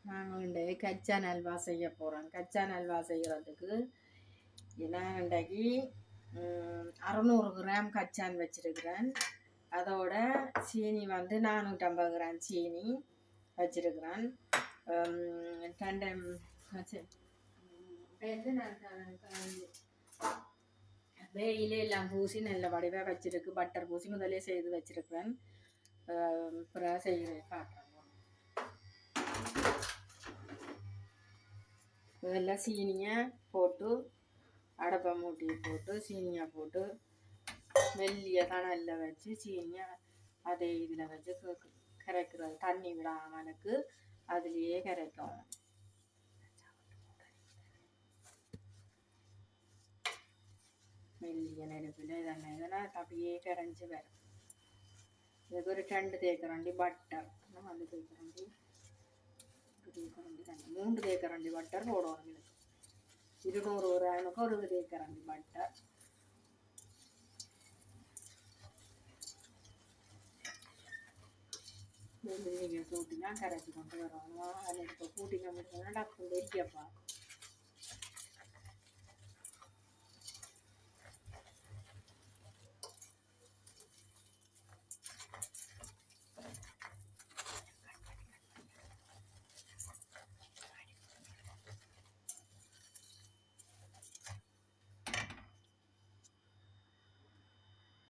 நாங்கள் இன்றைக்கு கச்சான் அல்வா செய்ய போகிறோம். கச்சான் அல்வா செய்கிறதுக்கு நான் இன்றைக்கு 600 கிராம் கச்சான் வச்சுருக்கிறேன். அதோட சீனி வந்து 450 கிராம் சீனி வச்சுருக்கிறேன். வெயிலே எல்லாம் பூசி நல்ல வடிவாக வச்சுருக்கு. பட்டர் பூசி முதலே செய்து வச்சுருக்கிறேன். அப்புறம் செய்கிறேன் காட்டுறேன். இதெல்லாம் சீனியை போட்டு அடப்பை மூட்டி போட்டு சீனியை போட்டு மெல்லிய கணலில் வச்சு சீனியை அதே இதில் வச்சு கரைக்கிறது. தண்ணி விடாமலுக்கு அதுலேயே கரைக்கும். மெல்லிய நெருப்பில் இதெல்லாம் அப்படியே கரைஞ்சி வரும். இதுக்கு ஒரு 2 தேக்கரண்டி பட்டர், அது தேக்கரண்டி 3 தேக்கரண்டி பட்டர் போடணும். இதுக்கு 200 கிராமுக்கு 1 தேக்கரண்டி பட்டர். நீங்கள் கூட்டினா கரைச்சி கொண்டு வரணும். அதில் இப்போ கூட்டிங்க முடிச்சோன்னா டக்கு வெடிக்கப்பா